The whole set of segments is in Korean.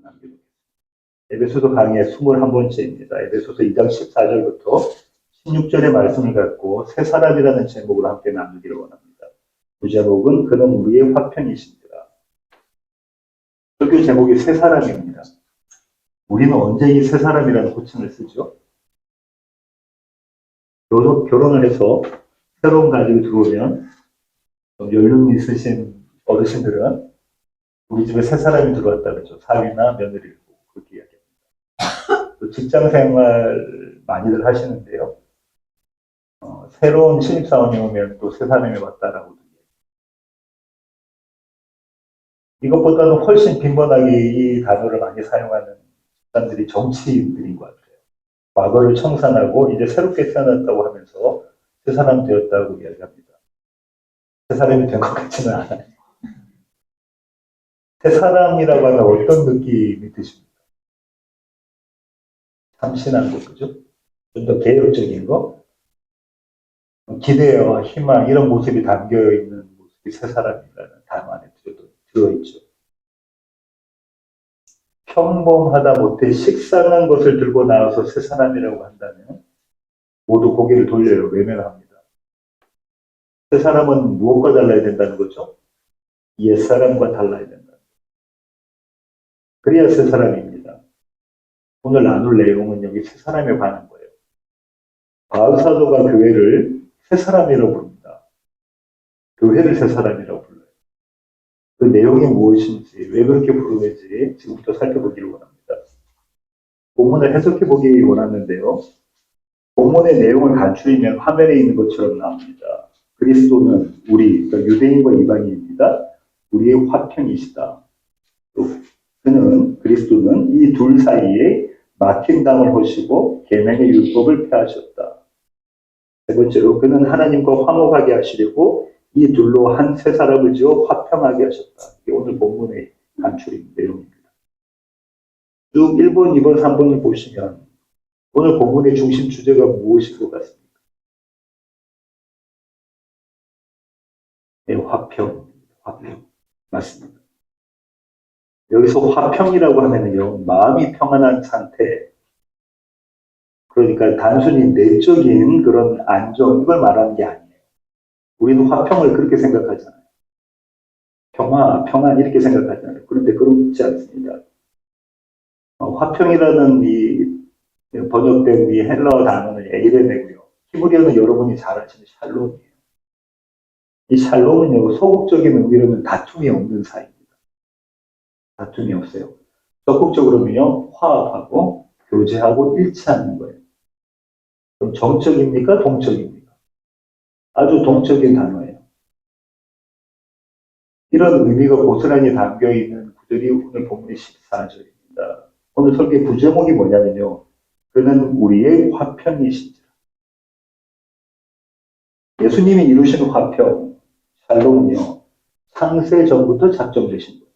남겨놓겠습니다. 에베소서 강의 21번째입니다. 에베소서 2장 14절부터 16절의 말씀을 갖고 새 사람이라는 제목으로 함께 나누기를 원합니다. 그 제목은 그는 우리의 화평이십니다. 설교 제목이 새 사람입니다. 우리는 언제 이 새 사람이라는 호칭을 쓰죠? 결혼을 해서 새로운 가족이 들어오면 연륜 있으신 어르신들은 우리 집에 새 사람이 들어왔다 그러죠. 사위나 며느리를 보고 그렇게 이야기합니다. 또 직장 생활 많이들 하시는데요. 새로운 신입사원이 오면 또 새 사람이 왔다라고. 이것보다는 훨씬 빈번하게 이 단어를 많이 사용하는 사람들이 정치인들인 것 같아요. 과거를 청산하고 이제 새롭게 태어났다고 하면서 새 사람 되었다고 이야기합니다. 새 사람이 된 것 같지는 않아요. 새 사람이라고 하면 어떤 느낌이 드십니까? 참신한 거, 그죠? 좀 더 개혁적인 거? 기대와 희망, 이런 모습이 담겨있는 모습이 새 사람이라는 단어 안에 들어있죠. 평범하다 못해 식상한 것을 들고 나와서 새 사람이라고 한다면 모두 고개를 돌려요. 외면합니다. 새 사람은 무엇과 달라야 된다는 거죠? 옛사람과 달라야 된다. 그래야 새 사람입니다. 오늘 나눌 내용은 여기 새 사람에 관한 거예요. 바울 사도가 교회를 새 사람이라고 부릅니다. 교회를 새 사람이라고 불러요. 그 내용이 무엇인지, 왜 그렇게 부르는지 지금부터 살펴보기를 원합니다. 본문을 해석해 보기 원하는데요. 본문의 내용을 간추리면 화면에 있는 것처럼 나옵니다. 그리스도는 우리, 그러니까 유대인과 이방인입니다. 우리의 화평이시다. 또 그리스도는 이 둘 사이에 막힌 담을 허시고 계명의 율법을 폐하셨다. 세 번째로 그는 하나님과 화목하게 하시려고 이 둘로 한 새 사람을 지어 화평하게 하셨다. 이게 오늘 본문의 간추린 내용입니다. 쭉 1번, 2번, 3번을 보시면 오늘 본문의 중심 주제가 무엇일 것 같습니까? 네, 화평. 맞습니다. 여기서 화평이라고 하면요, 마음이 평안한 상태, 그러니까 단순히 내적인 그런 안정, 이걸 말하는 게 아니에요. 우리는 화평을 그렇게 생각하잖아요. 평안 이렇게 생각하잖아요. 그런데 그렇지 않습니다. 화평이라는 이 번역된 이 헬러 단어는 에이레네고요. 히브리어는 여러분이 잘 아시는 샬롬이에요. 이 샬롬은요, 소극적인 의미로는 다툼이 없는 사이입니다. 다툼이 없어요. 적극적으로는요, 화합하고 교제하고 일치하는 거예요. 그럼 정적입니까? 동적입니까? 아주 동적인 단어예요. 이런 의미가 고스란히 담겨있는 구절이 오늘 본문의 14절입니다. 오늘 설교의 부제목이 뭐냐면요. 그는 우리의 화평이시죠. 예수님이 이루신 화평, 샬롬은요. 창세 전부터 작정되신 거예요.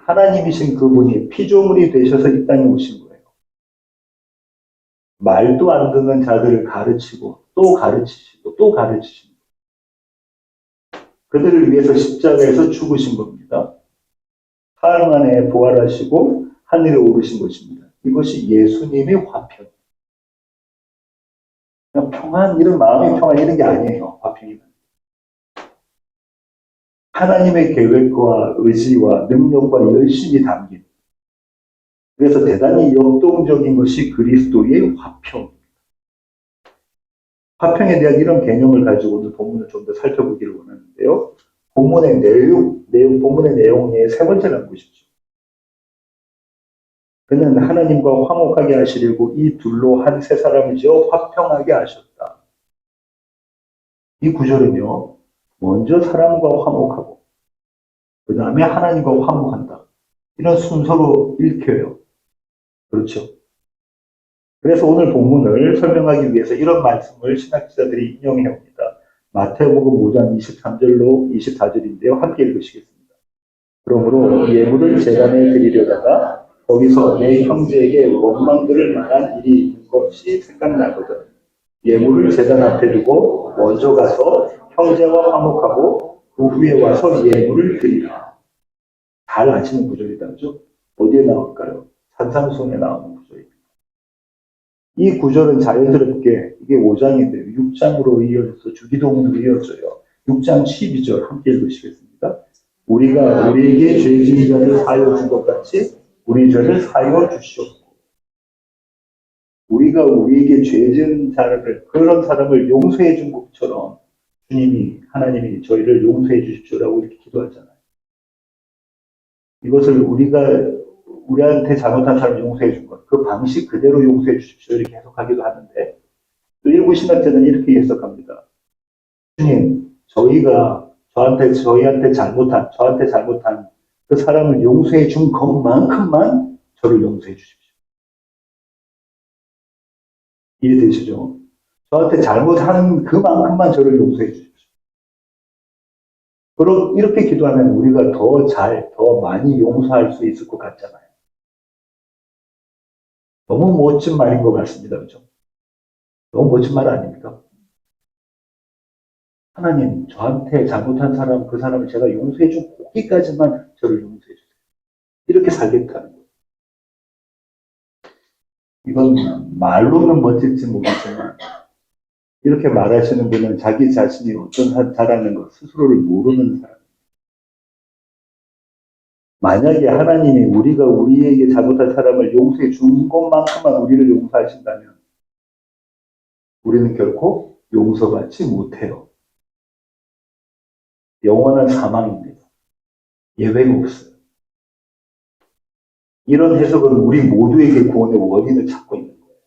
하나님이신 그분이 피조물이 되셔서 이 땅에 오신 거예요. 말도 안 듣는 자들을 가르치고 또 가르치시고 또 가르치시고 그들을 위해서 십자가에서 죽으신 겁니다. 사흘 만에 부활하시고 하늘에 오르신 것입니다. 이것이 예수님의 화평. 그냥 평안, 이런 마음의 평안 이런 게 아니에요. 화평이란. 하나님의 계획과 의지와 능력과 열심이 담긴. 그래서 대단히 역동적인 것이 그리스도의 화평입니다. 화평에 대한 이런 개념을 가지고 오늘 본문을 좀 더 살펴보기를 원하는데요. 본문의 내용의 세 번째를 보십시오. 그는 하나님과 화목하게 하시려고 이 둘로 한 새 사람을 지어 화평하게 하셨다. 이 구절은요, 먼저 사람과 화목하고, 그 다음에 하나님과 화목한다. 이런 순서로 읽혀요. 그렇죠. 그래서 오늘 본문을 설명하기 위해서 이런 말씀을 신학자들이 인용해 옵니다. 마태복음 5장 23절로 24절인데요. 함께 읽으시겠습니다. 그러므로 예물을 제단에 드리려다가 거기서 내 형제에게 원망들을 만한 일이 있는 것이 생각나거든. 예물을 제단 앞에 두고 먼저 가서 형제와 화목하고 그 후에 와서 예물을 드리라. 잘 아시는 구절이다. 그죠? 어디에 나올까요? 산상수훈에 나오는 구절입니다. 이 구절은 자연스럽게 이게 5장인데 6장으로 이어져서 주기도문으로 이어져요. 6장 12절 함께 읽으시겠습니다. 우리가 우리에게 죄진 자를 사하여 준 것 같이 우리 죄를 사하여 주시옵소서. 우리가 우리에게 죄진 자를 그런 사람을 용서해 준 것처럼 주님이 하나님이 저희를 용서해 주십시오라고 이렇게 기도하잖아요. 이것을 우리한테 잘못한 사람을 용서해 준 것, 그 방식 그대로 용서해 주십시오 이렇게 해석하기도 하는데 또 일부 신학자는 이렇게 해석합니다. 주님, 저희한테 잘못한 그 사람을 용서해 준 것만큼만 저를 용서해 주십시오. 이해되시죠? 저한테 잘못하는 그만큼만 저를 용서해 주십시오. 그럼 이렇게 기도하면 우리가 더 많이 용서할 수 있을 것 같잖아요. 너무 멋진 말인 것 같습니다. 그죠? 너무 멋진 말 아닙니까? 하나님, 저한테 잘못한 사람, 그 사람을 제가 용서해 준 거기까지만 저를 용서해 주세요. 이렇게 살겠다는 거예요. 이건 말로는 멋질지 모르겠지만, 이렇게 말하시는 분은 자기 자신이 어떤 자라는 것 스스로를 모르는 사람입니다. 만약에 하나님이 우리가 우리에게 잘못한 사람을 용서해 준 것만큼만 우리를 용서하신다면, 우리는 결코 용서받지 못해요. 영원한 사망입니다. 예외가 없어요. 이런 해석은 우리 모두에게 구원의 원인을 찾고 있는 거예요.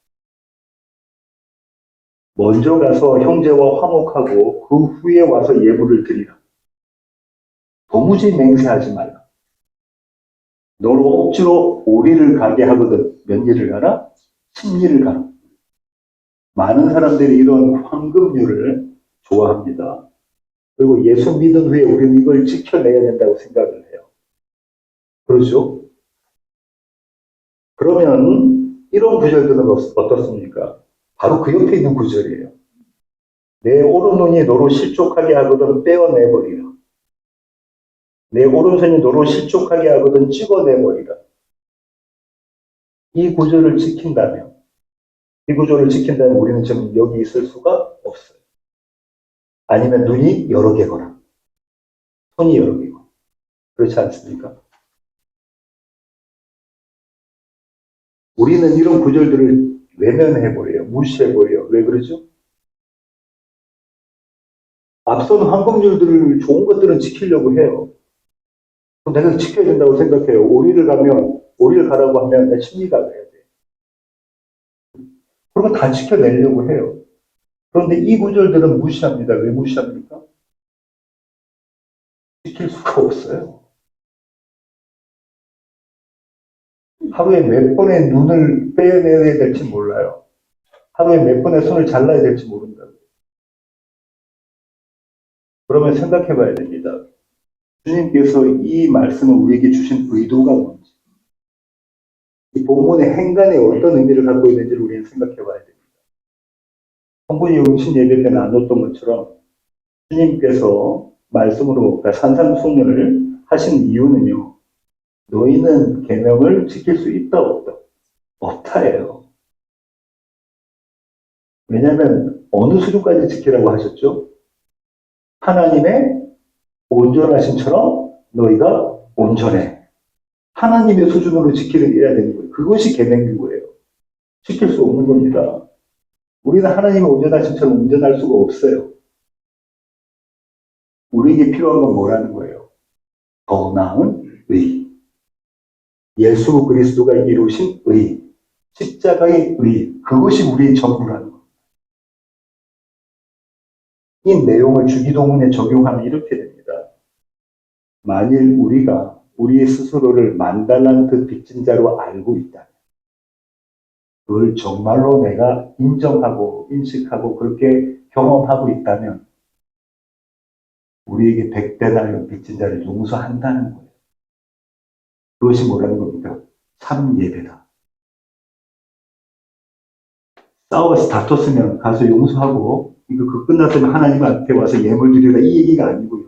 먼저 가서 형제와 화목하고 그 후에 와서 예물을 드리라. 도무지 맹세하지 말라. 너로 억지로 오리를 가게 하거든 몇 리를 가라? 10리를 가라. 많은 사람들이 이런 황금률을 좋아합니다. 그리고 예수 믿은 후에 우리는 이걸 지켜내야 된다고 생각을 해요. 그렇죠? 그러면 이런 구절들은 어떻습니까? 바로 그 옆에 있는 구절이에요. 내 오른눈이 너로 실족하게 하거든 떼어내버리라. 내 오른손이 너로 실족하게 하거든 찍어내버리라. 이 구절을 지킨다면 우리는 지금 여기 있을 수가 없어요. 아니면 눈이 여러 개거나 손이 여러 개거나 그렇지 않습니까? 우리는 이런 구절들을 외면해버려요. 무시해버려요. 왜 그러죠? 앞선 황금률들을 좋은 것들은 지키려고 해요. 그럼 내가 지켜야 된다고 생각해요. 오리를 가라고 하면 내 심리가 가야 돼. 그런 거 다 지켜내려고 해요. 그런데 이 구절들은 무시합니다. 왜 무시합니까? 지킬 수가 없어요. 하루에 몇 번의 눈을 빼내야 될지 몰라요. 하루에 몇 번의 손을 잘라야 될지 모른다고. 그러면 생각해 봐야 됩니다. 주님께서 이 말씀을 우리에게 주신 의도가 뭔지, 이 본문의 행간에 어떤 의미를 갖고 있는지를 우리는 생각해 봐야 됩니다. 성분이 응신 예배 때 나눴던 것처럼 주님께서 말씀으로 그러니까 산상수훈을 하신 이유는요. 너희는 계명을 지킬 수 있다 없다? 없다예요. 왜냐하면 어느 수준까지 지키라고 하셨죠? 하나님의 온전하심처럼 너희가 온전해. 하나님의 수준으로 지켜야 되는 거예요. 그것이 계명인 거예요. 지킬 수 없는 겁니다. 우리는 하나님의 온전하심처럼 온전할 수가 없어요. 우리에게 필요한 건 뭐라는 거예요? 더 나은 의. 예수 그리스도가 이루신 의. 십자가의 의. 그것이 우리의 전부라는 거예요. 이 내용을 주기도문에 적용하면 이렇게 됩니다. 만일 우리가 우리의 스스로를 만달란트 빚진 자로 알고 있다면 그걸 정말로 내가 인정하고 인식하고 그렇게 경험하고 있다면 우리에게 100대나리 빚진 자를 용서한다는 거예요. 그것이 뭐라는 겁니까? 참 예배다. 싸워서 다퉜으면 가서 용서하고 이거 끝났으면 하나님 앞에 와서 예물 드리라 이 얘기가 아니고요.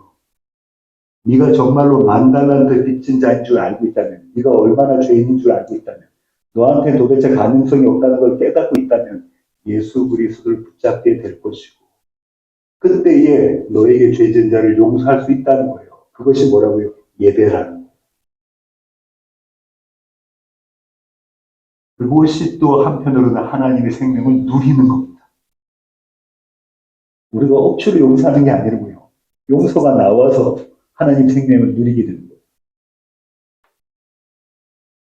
네가 정말로 만달란트 빚진 자인 줄 알고 있다면, 네가 얼마나 죄인인 줄 알고 있다면, 너한테 도대체 가능성이 없다는 걸 깨닫고 있다면 예수 그리스도를 붙잡게 될 것이고, 그때에 너에게 죄진 자를 용서할 수 있다는 거예요. 그것이 뭐라고요? 예배라는 거예요. 그것이 또 한편으로는 하나님의 생명을 누리는 겁니다. 우리가 억지로 용서하는 게 아니라고요. 용서가 나와서 하나님 생명을 누리게 되는 거예요.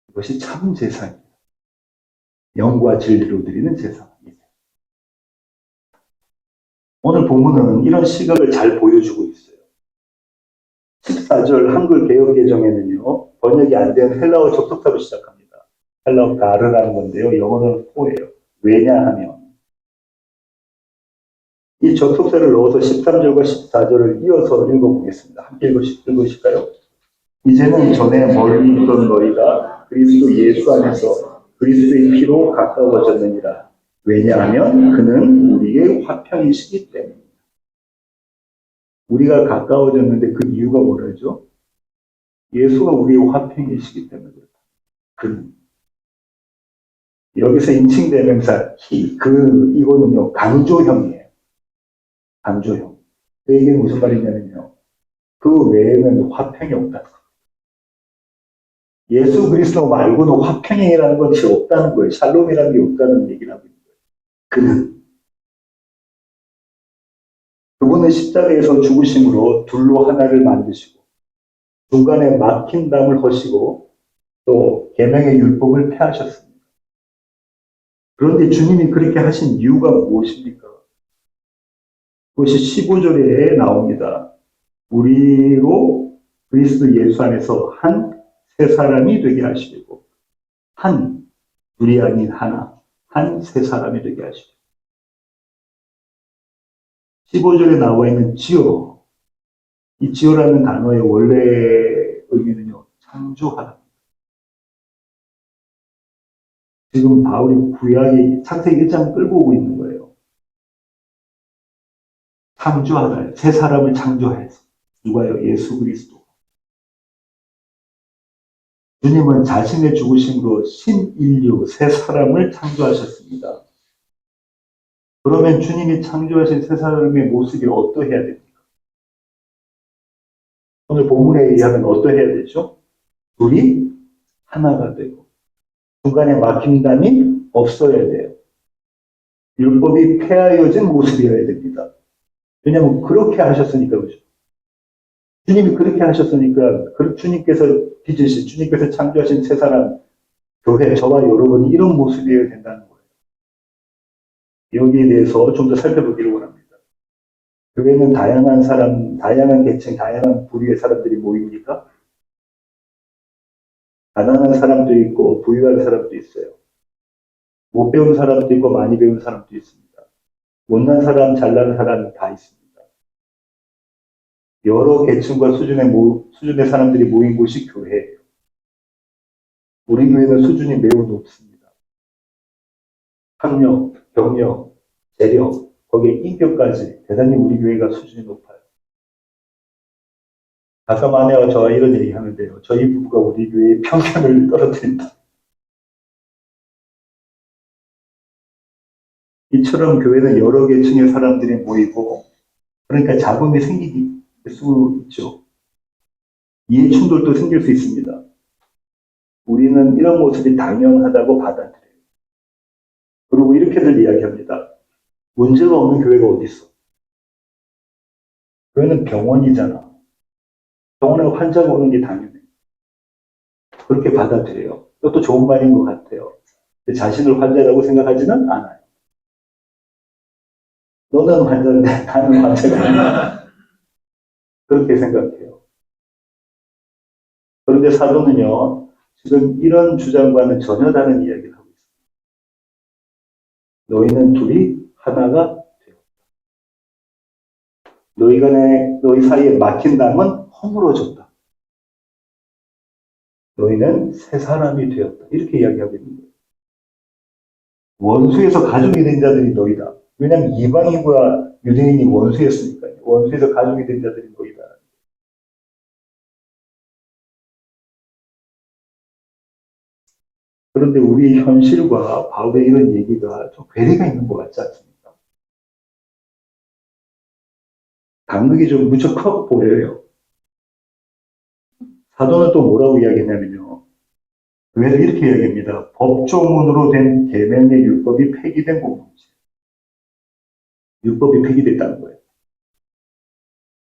그것이 참 제사입니다. 영과 진리로 드리는 제사입니다. 오늘 본문은 이런 시각을 잘 보여주고 있어요. 14절 한글 개역개정에는요, 번역이 안 된 헬라어 접속사로 시작합니다. 헬라어 가르라는 건데요, 영어로는 포예요. 왜냐하면 이 접속사를 넣어서 13절과 14절을 이어서 읽어보겠습니다. 함께 읽으실까요? 이제는 전에 멀리 있던 너희가 그리스도 예수 안에서 그리스도의 피로 가까워졌느니라. 왜냐하면 그는 우리의 화평이시기 때문입니다. 우리가 가까워졌는데 그 이유가 뭐라죠? 예수가 우리의 화평이시기 때문에 그렇다. 그는. 여기서 인칭대명사 he, 이거는요 강조형이에요. 강조형. 그 얘기는 무슨 말이냐면요. 그 외에는 화평이 없다. 예수 그리스도 말고는 화평이라는 것이 없다는 거예요. 샬롬이라는 게 없다는 얘기를 하고 있는 거예요. 그분은 십자가에서 죽으심으로 둘로 하나를 만드시고 중간에 막힌 담을 허시고 또 계명의 율법을 폐하셨습니다. 그런데 주님이 그렇게 하신 이유가 무엇입니까? 그것이 15절에 나옵니다. 우리로 그리스도 예수 안에서 한 새 사람이 되게 하시고 한 둘이 아닌 하나 한 새 사람이 되게 하시고 15절에 나와 있는 지어, 이 지어라는 단어의 원래 의미는요 창조하다. 지금 바울이 구약의 창세기 1장 끌고 오고 있는 거예요. 창조하다. 새 사람을 창조해서. 누가요? 예수 그리스도. 주님은 자신의 죽으심으로 신인류, 새 사람을 창조하셨습니다. 그러면 주님이 창조하신 새 사람의 모습이 어떠해야 됩니까? 오늘 본문에 의하면 어떠해야 되죠? 둘이 하나가 되고 중간에 막힘담이 없어야 돼요. 율법이 폐하여진 모습이어야 됩니다. 왜냐하면 그렇게 하셨으니까 그죠. 주님이 그렇게 하셨으니까 주님께서 빚으신 주님께서 창조하신 새 사람 교회 저와 여러분이 이런 모습이어야 된다는 거예요. 여기에 대해서 좀 더 살펴보기를 원합니다. 교회는 다양한 사람, 다양한 계층, 다양한 부류의 사람들이 모입니까? 가난한 사람도 있고 부유한 사람도 있어요. 못 배운 사람도 있고 많이 배운 사람도 있습니다. 못난 사람, 잘난 사람 다 있습니다. 여러 계층과 수준의 사람들이 모인 곳이 교회예요. 우리 교회는 수준이 매우 높습니다. 학력, 경력, 재력, 거기에 인격까지 대단히 우리 교회가 수준이 높아요. 가끔 아내와 저와 이런 얘기 하는데요. 저희 부부가 우리 교회의 평균을 떨어뜨린다. 이처럼 교회는 여러 계층의 사람들이 모이고 그러니까 잡음이 생길 수 있죠. 이해 충돌도 생길 수 있습니다. 우리는 이런 모습이 당연하다고 받아들여요. 그리고 이렇게들 이야기합니다. 문제가 없는 교회가 어디 있어? 교회는 병원이잖아. 병원에 환자가 오는 게 당연해. 그렇게 받아들여요. 그것도 좋은 말인 것 같아요. 자신을 환자라고 생각하지는 않아요. 너는 환자인데 나는 환자가 아니야. 그렇게 생각해요. 그런데 사도는요, 지금 이런 주장과는 전혀 다른 이야기를 하고 있습니다. 너희는 둘이 하나가 되었다. 너희 사이에 막힌 담은 허물어졌다. 너희는 새 사람이 되었다. 이렇게 이야기하고 있는 거예요. 원수에서 가족이 된 자들이 너희다. 왜냐하면 이방인과 유대인이 원수였으니까요. 원수에서 가족이 된 자들이 너희다. 그런데 우리 현실과 바울의 이런 얘기가 좀 괴리가 있는 것 같지 않습니까? 간극이 좀 무척 커 보여요. 사도는 또 뭐라고 이야기했냐면요. 교회는 이렇게 이야기합니다. 법조문으로 된 계명의 율법이 폐기된 공동체. 율법이 폐기됐다는 거예요.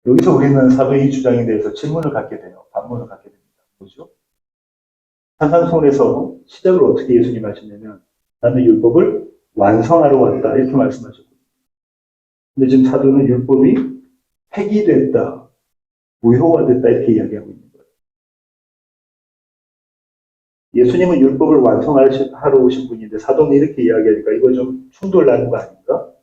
여기서 우리는 사도의 이 주장에 대해서 질문을 갖게 돼요. 반문을 갖게 됩니다. 뭐죠? 산상수훈에서 시작을 어떻게 예수님 하셨냐면 나는 율법을 완성하러 왔다 이렇게 말씀하셨거든요. 근데 지금 사도는 율법이 폐기됐다, 무효화됐다 이렇게 이야기하고 있는 거예요. 예수님은 율법을 완성하러 오신 분인데 사도는 이렇게 이야기하니까 이거 좀 충돌나는 거 아닌가?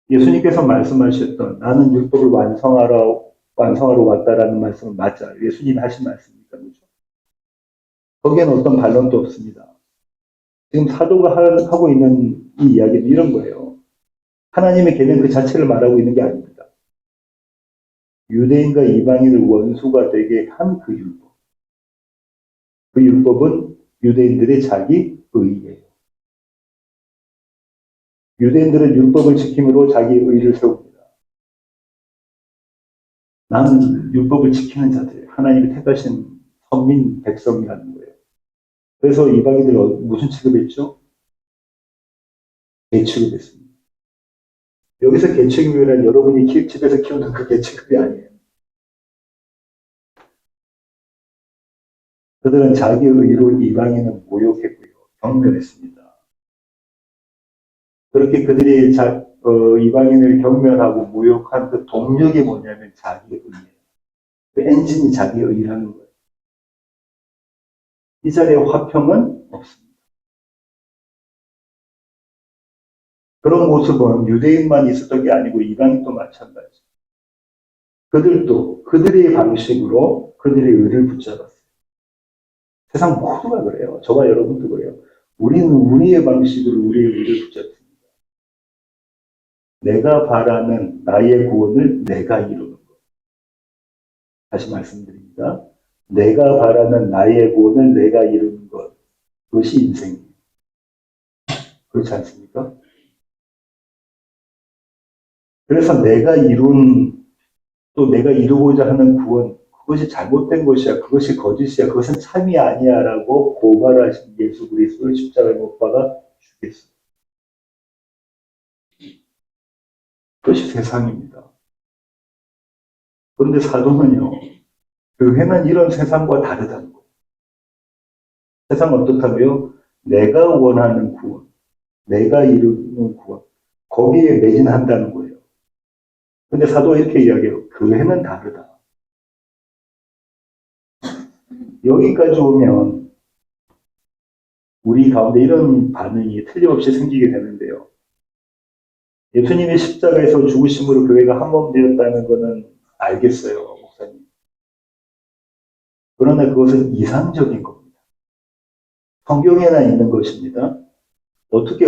예수님께서 말씀하셨던 나는 율법을 완성하러 왔다라는 말씀은 맞아요. 예수님이 하신 말씀이니까 그렇죠. 거기에는 어떤 반론도 없습니다. 지금 사도가 하고 있는 이 이야기는 이런 거예요. 하나님의 계명 그 자체를 말하고 있는 게 아닙니다. 유대인과 이방인을 원수가 되게 한 그 율법. 그 율법은 유대인들의 자기 의예요. 유대인들은 율법을 지킴으로 자기 의를 세웁니다. 나는 율법을 지키는 자들, 하나님이 택하신 선민 백성이라는 거예요. 그래서 이방인들 무슨 취급했죠? 개취급했습니다. 여기서 개취급이란 여러분이 집에서 키우는 그 개취급이 아니에요. 그들은 자기 의로 이방인을 모욕했고요. 경멸했습니다. 그렇게 그들이 이방인을 경멸하고 모욕한 그 동력이 뭐냐면 자기 의예요. 그 엔진이 자기 의라는 거예요. 이 자리에 화평은 없습니다. 그런 모습은 유대인만 있었던 게 아니고 이방인도 마찬가지. 그들도 그들의 방식으로 그들의 의를 붙잡았어요. 세상 모두가 그래요. 저와 여러분도 그래요. 우리는 우리의 방식으로 우리의 의를 붙잡습니다. 내가 바라는 나의 구원을 내가 이루는 것. 다시 말씀드립니다. 내가 바라는 나의 구원을 내가 이루는 것. 그것이 인생이에요. 그렇지 않습니까? 그래서 또 내가 이루고자 하는 구원, 그것이 잘못된 것이야, 그것이 거짓이야, 그것은 참이 아니야라고 고발하신 예수 그리스도를 십자가에 못 박아 죽였어요. 그것이 세상입니다. 그런데 사도는요, 교회는 이런 세상과 다르다는 거예요. 세상은 어떻다고요? 내가 원하는 구원, 내가 이루는 구원, 거기에 매진한다는 거예요. 근데 사도가 이렇게 이야기해요. 교회는 다르다. 여기까지 오면 우리 가운데 이런 반응이 틀림없이 생기게 되는데요. 예수님의 십자가에서 죽으심으로 교회가 한 몸 되었다는 것은 알겠어요, 목사님. 그러나 그것은 이상적인 겁니다. 성경에나 있는 것입니다. 어떻게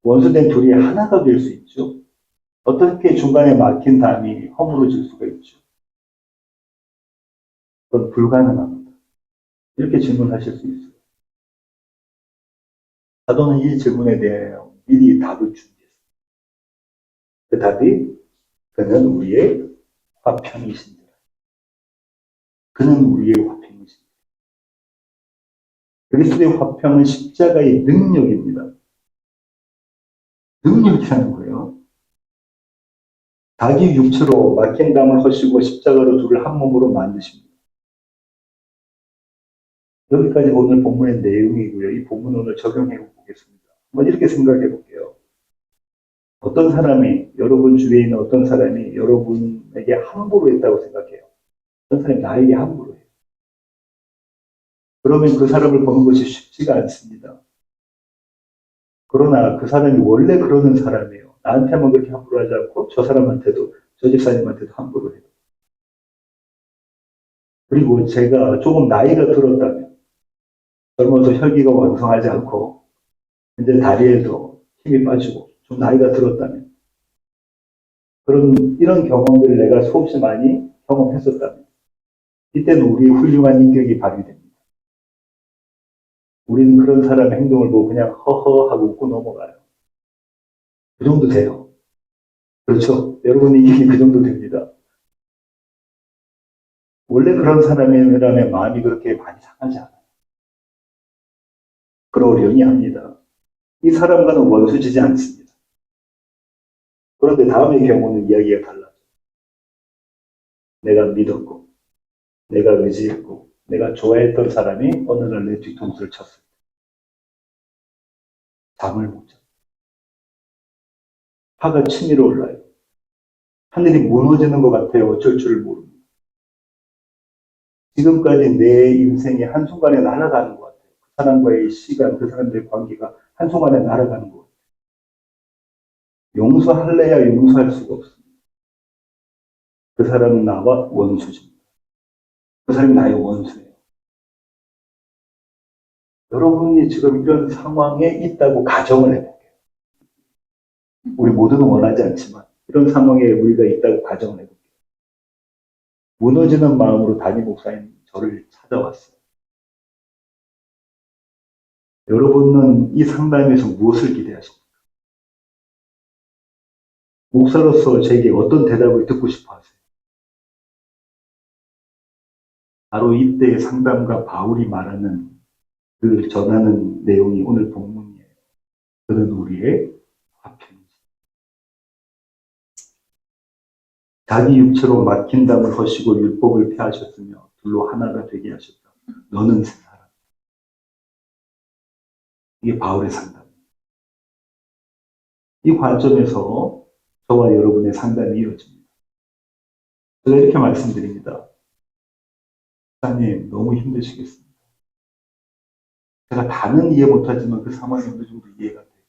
원수된 둘이 하나가 될 수 있죠? 어떻게 중간에 막힌 담이 허물어질 수가 있죠? 그건 불가능합니다. 이렇게 질문하실 수 있어요. 사도는 이 질문에 대해 미리 답을 준비했어요. 그 답이 그는 우리의 화평이신다. 그는 우리의 화평이신다. 그리스도의 화평은 십자가의 능력입니다. 능력이라는 거예요. 자기 육체로 막힌 담을 허시고 십자가로 둘을 한 몸으로 만드십니다. 여기까지 오늘 본문의 내용이고요. 이 본문 오늘 적용해 보겠습니다. 한번 이렇게 생각해 볼게요. 어떤 사람이, 여러분 주위에 있는 어떤 사람이 여러분에게 함부로 했다고 생각해요. 어떤 사람이 나에게 함부로 해요. 그러면 그 사람을 보는 것이 쉽지가 않습니다. 그러나 그 사람이 원래 그러는 사람이에요. 나한테만 그렇게 함부로 하지 않고 저 사람한테도, 저 집사님한테도 함부로 해요. 그리고 제가 조금 나이가 들었다면, 젊어서 혈기가 왕성하지 않고 이제 다리에도 힘이 빠지고 좀 나이가 들었다면 이런 경험들을 내가 수없이 많이 경험했었다면 이때는 우리의 훌륭한 인격이 발휘됩니다. 우리는 그런 사람의 행동을 보고 그냥 허허 하고 웃고 넘어가요. 그 정도 돼요. 그렇죠? 여러분의 인격이 그 정도 됩니다. 원래 그런 사람이라면 마음이 그렇게 많이 상하지 않아요. 그러려니 합니다. 이 사람과는 원수지지 않습니다. 그런데 다음의 경우는 이야기가 달라요. 내가 믿었고, 내가 의지했고, 내가 좋아했던 사람이 어느 날 내 뒤통수를 쳤을 때 잠을 못 자요. 화가 치밀어 올라요. 하늘이 무너지는 것 같아요. 어쩔 줄을 모릅니다. 지금까지 내 인생이 한순간에 날아가는 것 같아요. 그 사람과의 시간, 그 사람들의 관계가 한순간에 날아가는 것 같아요. 용서할래야 용서할 수가 없습니다. 그 사람은 나와 원수입니다. 그 사람이 나의 원수예요. 여러분이 지금 이런 상황에 있다고 가정을 해볼게요. 우리 모두는 원하지 않지만 이런 상황에 우리가 있다고 가정을 해볼게요. 무너지는 마음으로 담임 목사님 저를 찾아왔어요. 여러분은 이 상담에서 무엇을 기대하십니까? 목사로서 제게 어떤 대답을 듣고 싶어 하세요? 바로 이때의 상담가 바울이 말하는 그 전하는 내용이 오늘 본문이에요. 그는 우리의 화평이지. 자기 육체로 막힌 담을 허시고 율법을 폐하셨으며 둘로 하나가 되게 하셨다. 너는 새 사람. 이게 바울의 상담. 이 관점에서 저와 여러분의 상담이 이루어집니다. 제가 이렇게 말씀드립니다. 목사님 너무 힘드시겠습니다. 제가 다는 이해 못하지만 그 상황이 어느 정도 이해가 돼요.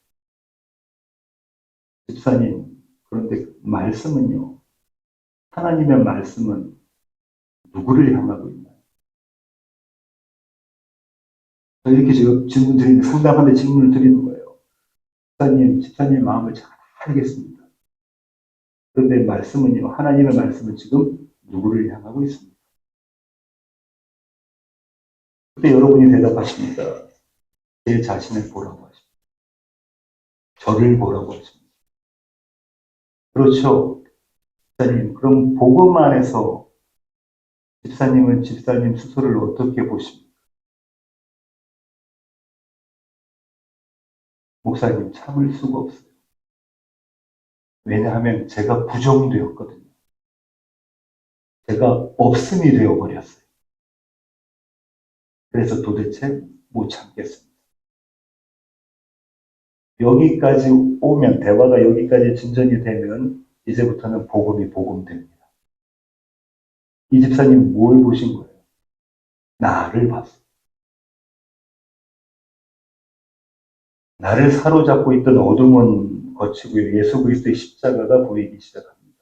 집사님, 그런데 말씀은요. 하나님의 말씀은 누구를 향하고 있나요? 이렇게 지금 질문 드리는데 상담하는데 질문을 드리는 거예요. 집사님 마음을 잘 알겠습니다. 그런데 말씀은요. 하나님의 말씀은 지금 누구를 향하고 있습니다. 그때 여러분이 대답하십니다. 제 자신을 보라고 하십니다. 저를 보라고 하십니다. 그렇죠. 집사님, 그럼 복음 안에서 집사님은 집사님 스스로를 어떻게 보십니까? 목사님 참을 수가 없어요. 왜냐하면 제가 부정되었거든요. 제가 없음이 되어버렸어요. 그래서 도대체 못 참겠습니다. 여기까지 오면, 대화가 여기까지 진전이 되면 이제부터는 복음이 복음됩니다. 이 집사님 뭘 보신 거예요? 나를 봤어요. 나를 사로잡고 있던 어둠은 거치고요. 예수 그리스도의 십자가가 보이기 시작합니다.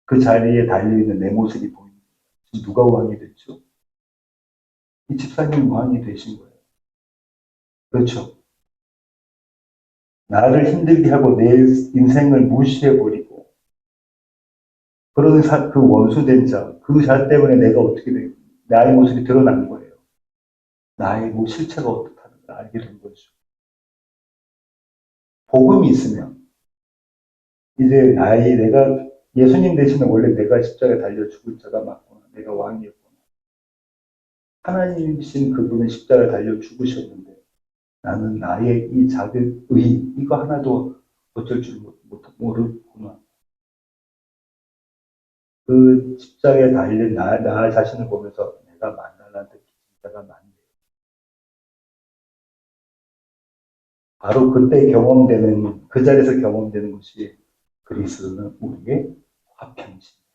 그 자리에 달려있는 내 모습이 보입니다. 지금 누가 왕이 됐죠? 이 집사님이 왕이 되신 거예요. 그렇죠. 나를 힘들게 하고 내 인생을 무시해버리고 그런 그 원수된 자, 그 자 때문에 내가 어떻게 돼요? 나의 모습이 드러난 거예요. 나의 실체가 어떻다는 걸 알게 된 거죠. 복음이 있으면 이제 내가 예수님 대신에 원래 내가 십자가에 달려 죽을 자가 맞구나. 내가 왕이었구나. 하나님이신 그분은 십자가에 달려 죽으셨는데 나는 나의 이 작은 이거 하나도 어쩔 줄 모르구나. 그 십자가에 달린 나 자신을 보면서 내가 만날란데 진짜가 맞네. 바로 그때 경험되는, 그 자리에서 경험되는 것이 그리스도는 우리의 화평이십니다.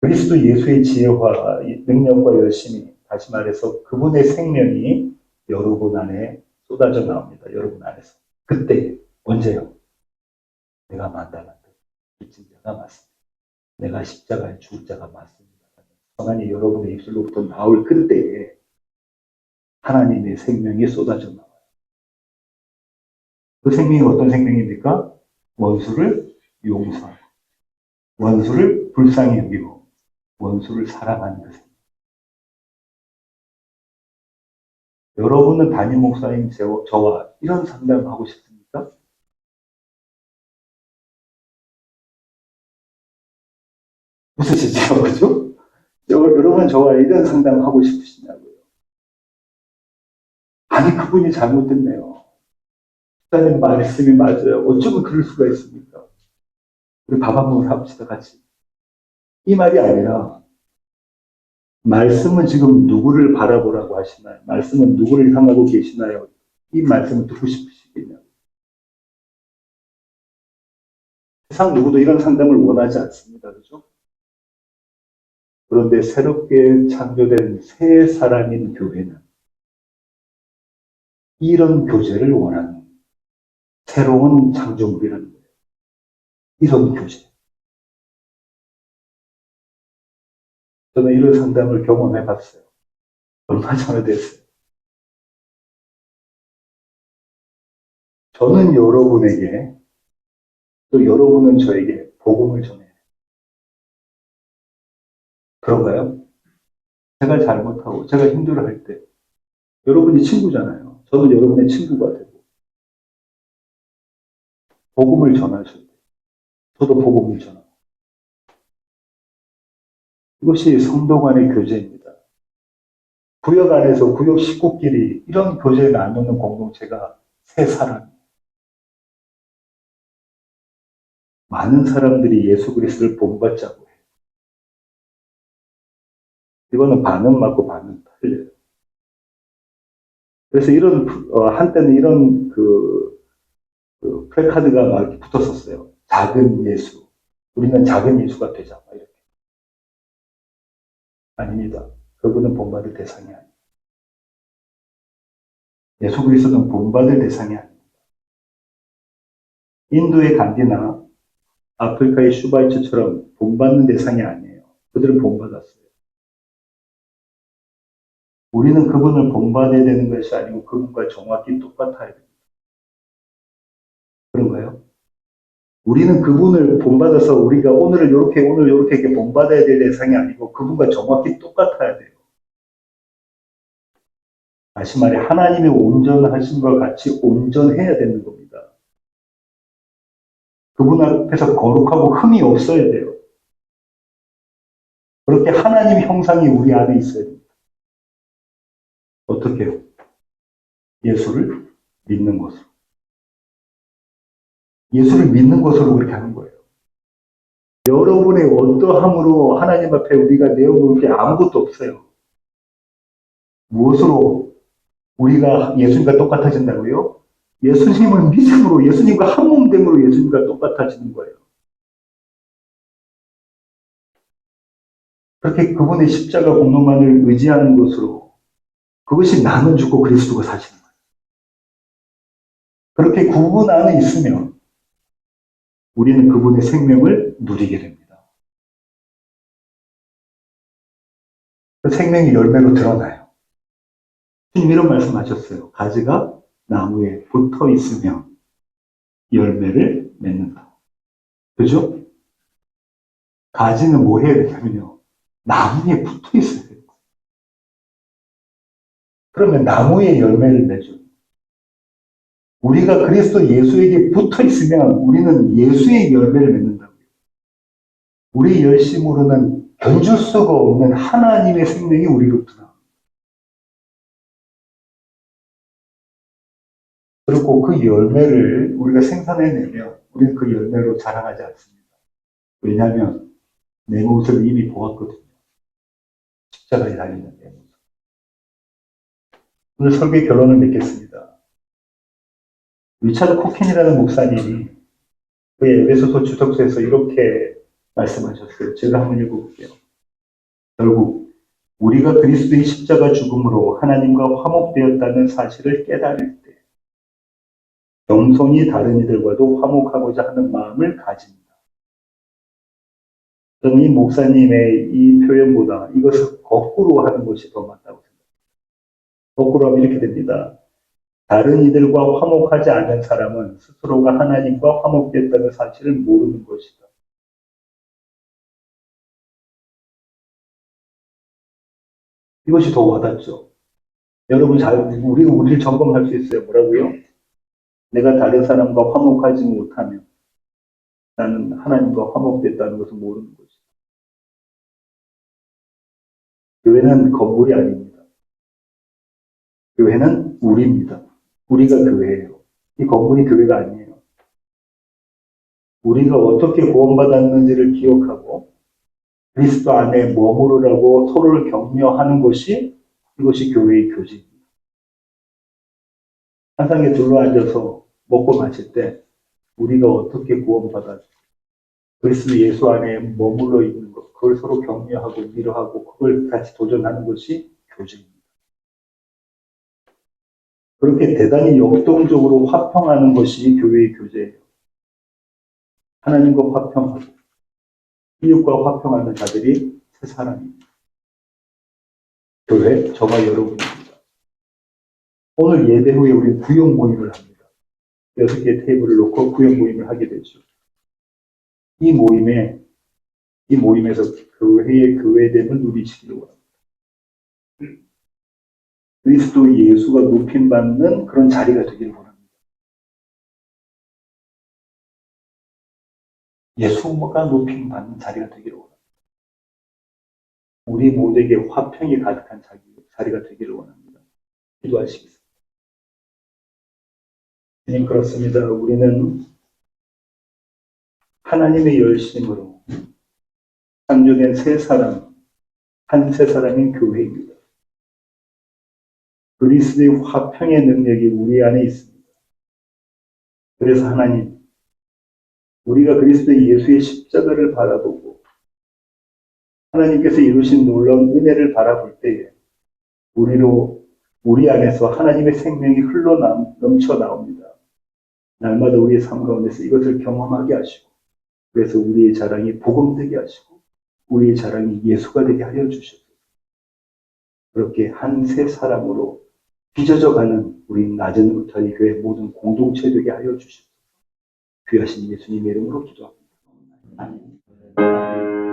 그리스도 예수의 지혜와 능력과 열심이, 다시 말해서 그분의 생명이 여러분 안에 쏟아져 나옵니다. 여러분 안에서. 그때 언제요? 내가 만달란데 빚진 자가 맞습니다. 내가 십자가에 죽을 자가 맞습니다. 선한이 여러분의 입술로부터 나올 그때에 하나님의 생명이 쏟아져 나와요. 그 생명이 어떤 생명입니까? 원수를 용서하고 원수를 불쌍히 여기고 원수를 사랑하는 것입니다. 여러분은 담임 목사님 저와 이런 상담하고 싶습니까? 웃으시죠? 그죠? 여러분 저와 이런 상담하고 싶으시냐고요? 아니 그분이 잘못됐네요. 목사님 말씀이 맞아요. 어쩌면 그럴 수가 있습니까? 우리 밥 한 번 합시다 같이. 이 말이 아니라 말씀은 지금 누구를 바라보라고 하시나요? 말씀은 누구를 향하고 계시나요? 이 말씀을 듣고 싶으시겠냐고. 세상 누구도 이런 상담을 원하지 않습니다. 그죠? 그런데 새롭게 창조된 새 사람인 교회는 이런 교제를 원하는 새로운 창조물이라는 거예요. 이런 교제. 저는 이런 상담을 경험해 봤어요. 얼마 전에 됐어요. 저는 여러분에게 또 여러분은 저에게 복음을 전해요. 그런가요? 제가 잘못하고 제가 힘들어할 때 여러분이 친구잖아요. 저는 여러분의 친구가 되고 복음을 전하실 때 저도 복음을 전하고 이것이 성도 간의 교제입니다. 구역 안에서 구역 식구끼리 이런 교제를 나누는 공동체가 새 사람. 많은 사람들이 예수 그리스도를 본받자고 해요. 이거는 반은 맞고 반은 틀려요. 그래서 이런 한때는 이런 플래카드가 막 이렇게 붙었었어요. 작은 예수. 우리는 작은 예수가 되자. 이렇게. 아닙니다. 그분은 본받을 대상이 아니에요. 예수 그리스도는 본받을 대상이 아닙니다. 인도의 간디나 아프리카의 슈바이처처럼 본받는 대상이 아니에요. 그들은 본받았어요. 우리는 그분을 본받아야 되는 것이 아니고 그분과 정확히 똑같아야 됩니다. 그런가요? 우리는 그분을 본받아서 우리가 오늘 이렇게 본받아야 될 대상이 아니고 그분과 정확히 똑같아야 돼요. 다시 말해 하나님의 온전하심과 같이 온전해야 되는 겁니다. 그분 앞에서 거룩하고 흠이 없어야 돼요. 그렇게 하나님의 형상이 우리 안에 있어야 됩니다. 어떻게 해요? 예수를 믿는 것으로. 예수를 믿는 것으로 그렇게 하는 거예요. 여러분의 어떠함으로 하나님 앞에 우리가 내어놓을 게 아무것도 없어요. 무엇으로 우리가 예수님과 똑같아진다고요? 예수님을 믿음으로, 예수님과 한 몸됨으로 예수님과 똑같아지는 거예요. 그렇게 그분의 십자가 공로만을 의지하는 것으로 그것이 나는 죽고 그리스도가 사시는 거예요. 그렇게 그분 안에 있으면 우리는 그분의 생명을 누리게 됩니다. 그 생명이 열매로 드러나요. 주님 이런 말씀하셨어요. 가지가 나무에 붙어 있으면 열매를 맺는다. 그죠? 가지는 뭐 해야 되냐면요. 나무에 붙어 있어야 돼요. 그러면 나무의 열매를 맺죠. 우리가 그리스도 예수에게 붙어 있으면 우리는 예수의 열매를 맺는다고요. 우리 열심으로는 견줄 수가 없는 하나님의 생명이 우리로부터 나옵니다. 그리고 그 열매를 우리가 생산해내면 우리는 그 열매로 자랑하지 않습니다. 왜냐하면 내 모습을 이미 보았거든요. 십자가에 달리는 내 모습. 오늘 설교의 결론을 맺겠습니다. 리차드 코켄이라는 목사님이 그의 에베소서 주석서에서 이렇게 말씀하셨어요. 제가 한번 읽어볼게요. 결국 우리가 그리스도의 십자가 죽음으로 하나님과 화목되었다는 사실을 깨달을 때 겸손히 다른 이들과도 화목하고자 하는 마음을 가집니다. 저는 이 목사님의 이 표현보다 이것을 거꾸로 하는 것이 더 맞다고 생각합니다. 거꾸로 하면 이렇게 됩니다. 다른 이들과 화목하지 않은 사람은 스스로가 하나님과 화목됐다는 사실을 모르는 것이다. 이것이 더 와닿죠. 여러분 우리를 점검할 수 있어요. 뭐라고요? 내가 다른 사람과 화목하지 못하면 나는 하나님과 화목됐다는 것을 모르는 거죠. 교회는 건물이 아닙니다. 교회는 우리입니다. 우리가 교회예요. 이 건물이 교회가 아니에요. 우리가 어떻게 구원받았는지를 기억하고 그리스도 안에 머무르라고 서로를 격려하는 것이 이것이 교회의 교제입니다. 한상에 둘러앉아서 먹고 마실 때 우리가 어떻게 구원받아 그리스도 예수 안에 머물러 있는 것, 그걸 서로 격려하고 위로하고 그걸 같이 도전하는 것이 교제입니다. 그렇게 대단히 역동적으로 화평하는 것이 교회의 교제예요. 하나님과 화평하고 이웃과 화평하는 자들이 새 사람입니다. 교회, 저와 여러분입니다. 오늘 예배 후에 우리는 구역 모임을 합니다. 6개의 테이블을 놓고 구역 모임을 하게 되죠. 이 모임에서 교회의 교회됨을 누리시기를 원합니다. 그리스도 예수가 높임받는 그런 자리가 되기를 원합니다. 예수가 높임받는 자리가 되기를 원합니다. 우리 모두에게 화평이 가득한 자리가 되기를 원합니다. 기도하시겠습니다. 주님, 그렇습니다. 우리는 하나님의 열심으로 창조된 한 새 사람인 교회입니다. 그리스도의 화평의 능력이 우리 안에 있습니다. 그래서 하나님, 우리가 그리스도의 예수의 십자가를 바라보고 하나님께서 이루신 놀라운 은혜를 바라볼 때에 우리 안에서 하나님의 생명이 넘쳐 나옵니다. 날마다 우리의 삶 가운데서 이것을 경험하게 하시고 그래서 우리의 자랑이 복음되게 하시고 우리의 자랑이 예수가 되게 하여 주시옵소서. 그렇게 한 새 사람으로 빚어져가는 우리 낮은 울타리 교회 모든 공동체 되게 하여 주시옵소서. 귀하신 예수님의 이름으로 기도합니다. 아멘.